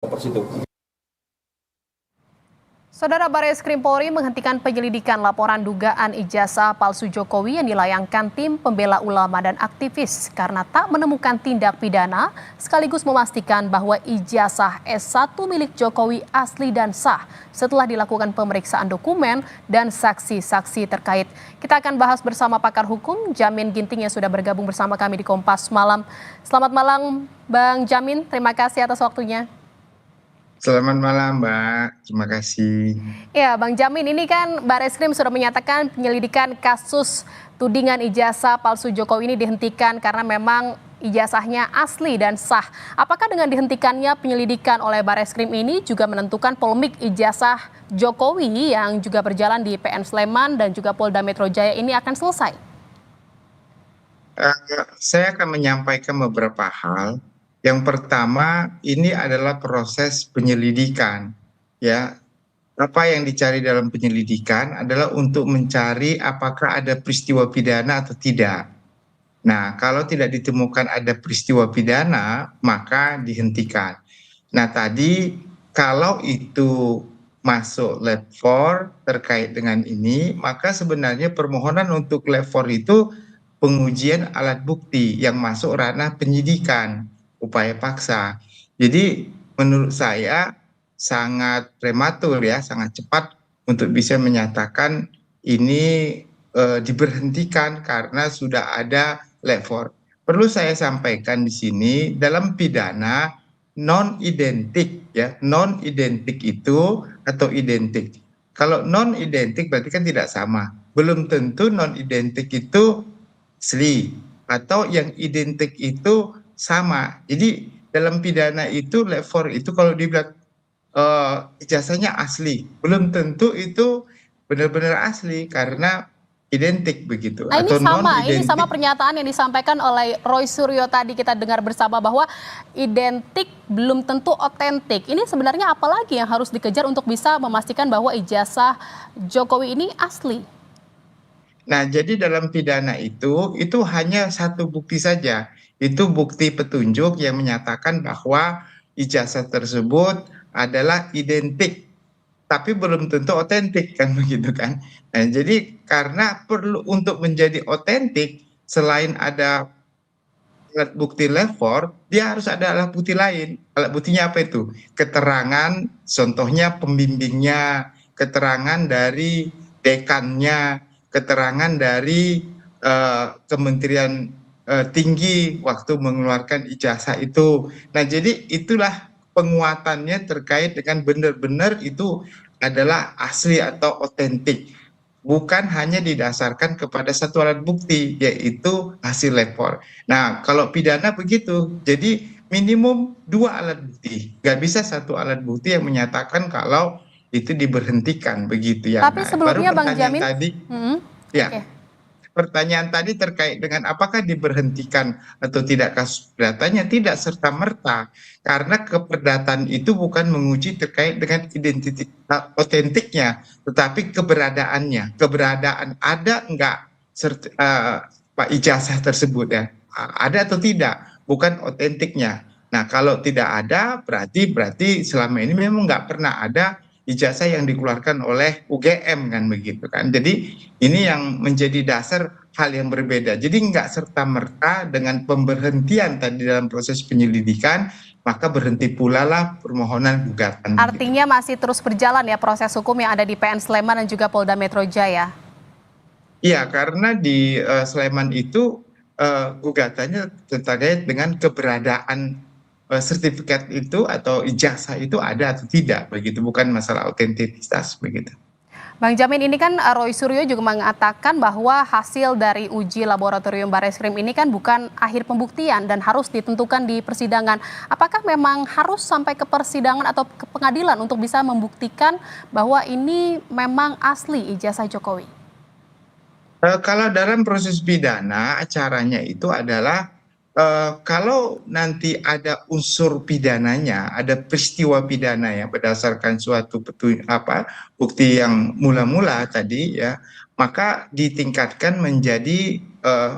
Persidu. Saudara Bareskrim Polri menghentikan penyelidikan laporan dugaan ijazah palsu Jokowi yang dilayangkan tim pembela ulama dan aktivis karena tak menemukan tindak pidana, sekaligus memastikan bahwa ijazah S1 milik Jokowi asli dan sah setelah dilakukan pemeriksaan dokumen dan saksi-saksi terkait. Kita akan bahas bersama pakar hukum Jamin Ginting yang sudah bergabung bersama kami di Kompas Malam. Selamat malam Bang Jamin, terima kasih atas waktunya. Selamat malam, Mbak. Terima kasih. Ya, Bang Jamin, ini kan Bareskrim sudah menyatakan penyelidikan kasus tudingan ijazah palsu Jokowi ini dihentikan karena memang ijazahnya asli dan sah. Apakah dengan dihentikannya penyelidikan oleh Bareskrim ini juga menentukan polemik ijazah Jokowi yang juga berjalan di PN Sleman dan juga Polda Metro Jaya ini akan selesai? Saya akan menyampaikan beberapa hal. Yang pertama, ini adalah proses penyelidikan. Ya, apa yang dicari dalam penyelidikan adalah untuk mencari apakah ada peristiwa pidana atau tidak. Nah, kalau tidak ditemukan ada peristiwa pidana, maka dihentikan. Nah, tadi kalau itu masuk lab 4 terkait dengan ini, maka sebenarnya permohonan untuk lab 4 itu pengujian alat bukti yang masuk ranah penyidikan, upaya paksa. Jadi menurut saya sangat prematur ya, sangat cepat untuk bisa menyatakan ini diberhentikan karena sudah ada lab 4. Perlu saya sampaikan di sini dalam pidana non identik ya, non identik itu atau identik. Kalau non identik berarti kan tidak sama. Belum tentu non identik itu asli atau yang identik itu sama. Jadi dalam pidana itu lab 4 itu kalau dibilang ijazahnya asli, belum tentu itu benar-benar asli karena identik begitu Nah, atau non ini sama identik. pernyataan yang disampaikan oleh Roy Suryo tadi kita dengar bersama bahwa identik belum tentu otentik. Ini sebenarnya apa lagi yang harus dikejar untuk bisa memastikan bahwa ijazah Jokowi ini asli? Nah, jadi dalam pidana itu hanya satu bukti saja. Itu bukti petunjuk yang menyatakan bahwa ijazah tersebut adalah identik, tapi belum tentu otentik kan begitu kan. Nah, jadi karena perlu untuk menjadi otentik, selain ada alat bukti level, dia harus ada alat bukti lain. Alat buktinya apa itu? Keterangan, contohnya pembimbingnya, keterangan dari dekannya, keterangan dari Kementerian Tinggi waktu mengeluarkan ijazah itu. Nah, jadi itulah penguatannya terkait dengan benar-benar itu adalah asli atau otentik. Bukan hanya didasarkan kepada satu alat bukti, yaitu hasil lapor. Nah, kalau pidana begitu, jadi minimum dua alat bukti. Nggak bisa satu alat bukti yang menyatakan kalau itu diberhentikan, begitu ya. Tapi Nah, baru sebelumnya Bang pertanyaan Jamin, tadi, oke. ya. Pertanyaan tadi terkait dengan apakah diberhentikan atau tidak kasus perdatanya, tidak serta-merta. Karena keperdataan itu bukan menguji terkait dengan identitas otentiknya, tetapi keberadaannya. Keberadaan ada enggak ijazah tersebut ya. Ada atau tidak, bukan otentiknya. Nah, kalau tidak ada berarti selama ini memang nggak pernah ada ijazah yang dikeluarkan oleh UGM kan begitu kan. Jadi ini yang menjadi dasar hal yang berbeda. Jadi nggak serta-merta dengan pemberhentian tadi dalam proses penyelidikan, maka berhenti pula lah permohonan gugatan. Artinya masih terus berjalan ya proses hukum yang ada di PN Sleman dan juga Polda Metro Jaya? Iya, karena di Sleman itu gugatannya terkait dengan keberadaan sertifikat itu atau ijazah itu ada atau tidak begitu, bukan masalah autentisitas begitu. Bang Jamin, ini kan Roy Suryo juga mengatakan bahwa hasil dari uji laboratorium Bareskrim ini kan bukan akhir pembuktian dan harus ditentukan di persidangan. Apakah memang harus sampai ke persidangan atau ke pengadilan untuk bisa membuktikan bahwa ini memang asli ijazah Jokowi? Kalau dalam proses pidana, acaranya itu adalah Kalau nanti ada unsur pidananya, ada peristiwa pidana ya berdasarkan suatu bukti yang mula-mula tadi ya, maka ditingkatkan menjadi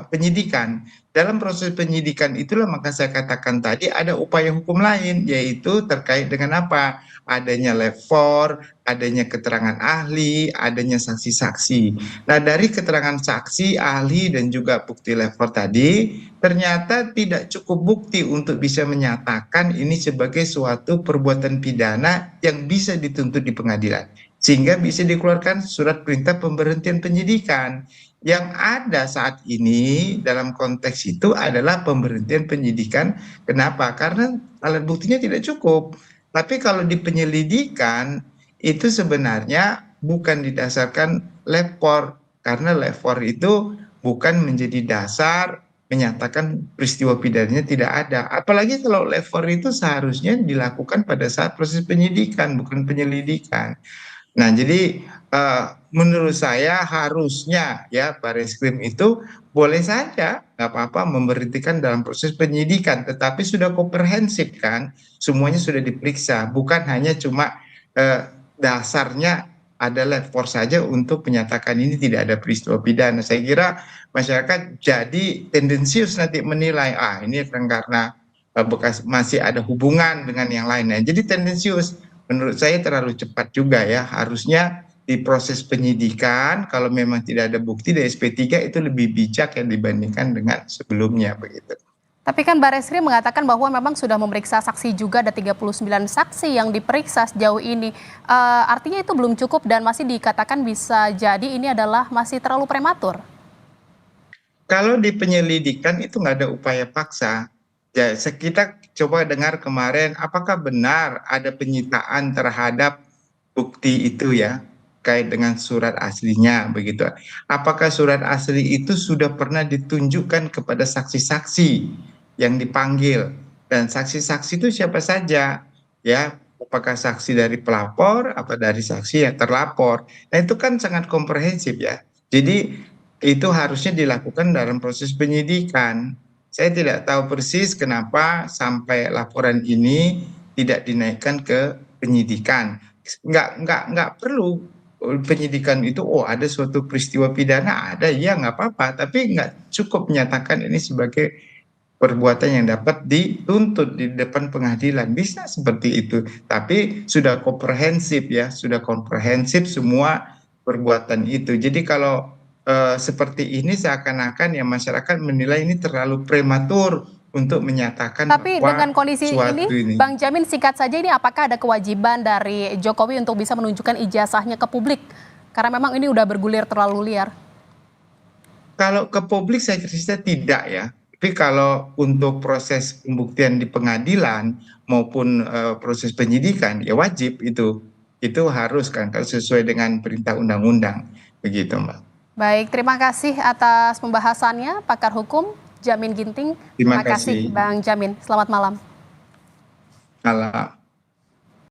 penyidikan. Dalam proses penyidikan itulah maka saya katakan tadi ada upaya hukum lain, yaitu terkait dengan apa? Adanya lab 4, adanya keterangan ahli, adanya saksi-saksi. Nah, dari keterangan saksi, ahli, dan juga bukti lab 4 tadi, ternyata tidak cukup bukti untuk bisa menyatakan ini sebagai suatu perbuatan pidana yang bisa dituntut di pengadilan. Sehingga bisa dikeluarkan surat perintah pemberhentian penyidikan. Yang ada saat ini dalam konteks itu adalah pemberhentian penyidikan. Kenapa? Karena alat buktinya tidak cukup. Tapi kalau di penyelidikan itu sebenarnya bukan didasarkan lapor, karena lapor itu bukan menjadi dasar menyatakan peristiwa pidananya tidak ada. Apalagi kalau lapor itu seharusnya dilakukan pada saat proses penyidikan, bukan penyelidikan. Nah, jadi menurut saya harusnya ya Bareskrim itu boleh saja nggak apa-apa memberhentikan dalam proses penyidikan, tetapi sudah komprehensif kan, semuanya sudah diperiksa, bukan hanya cuma dasarnya ada lapor saja untuk menyatakan ini tidak ada peristiwa pidana. Saya kira masyarakat jadi tendensius nanti menilai ini karena bekas masih ada hubungan dengan yang lainnya. Jadi tendensius. Menurut saya terlalu cepat juga ya. Harusnya di proses penyidikan kalau memang tidak ada bukti dari SP3 itu lebih bijak ya dibandingkan dengan sebelumnya begitu. Tapi kan Bareskrim mengatakan bahwa memang sudah memeriksa saksi juga, ada 39 saksi yang diperiksa sejauh ini. Artinya itu belum cukup dan masih dikatakan bisa jadi ini adalah masih terlalu prematur. Kalau di penyelidikan itu nggak ada upaya paksa. Ya, kita coba dengar kemarin, apakah benar ada penyitaan terhadap bukti itu ya, kait dengan surat aslinya begitu. Apakah surat asli itu sudah pernah ditunjukkan kepada saksi-saksi yang dipanggil, dan saksi-saksi itu siapa saja ya? Apakah saksi dari pelapor, apa dari saksi yang terlapor? Nah, itu kan sangat komprehensif ya. Jadi itu harusnya dilakukan dalam proses penyidikan. Saya tidak tahu persis kenapa sampai laporan ini tidak dinaikkan ke penyidikan. Nggak perlu penyidikan itu, ada suatu peristiwa pidana, ada, ya nggak apa-apa. Tapi nggak cukup menyatakan ini sebagai perbuatan yang dapat dituntut di depan pengadilan. Bisa seperti itu. Tapi sudah komprehensif ya, sudah komprehensif semua perbuatan itu. Jadi kalau seperti ini seakan-akan ya masyarakat menilai ini terlalu prematur untuk menyatakan Tapi dengan bahwa kondisi ini, suatu ini. Bang Jamin, singkat saja, ini apakah ada kewajiban dari Jokowi untuk bisa menunjukkan ijazahnya ke publik? Karena memang ini udah bergulir terlalu liar. Kalau ke publik saya kira tidak ya. Tapi kalau untuk proses pembuktian di pengadilan maupun proses penyidikan ya wajib itu. Itu harus kan kalau sesuai dengan perintah undang-undang begitu, Mbak. Baik, terima kasih atas pembahasannya, pakar hukum Jamin Ginting. Terima Terima kasih, kasih. Bang Jamin. Selamat malam. Malam.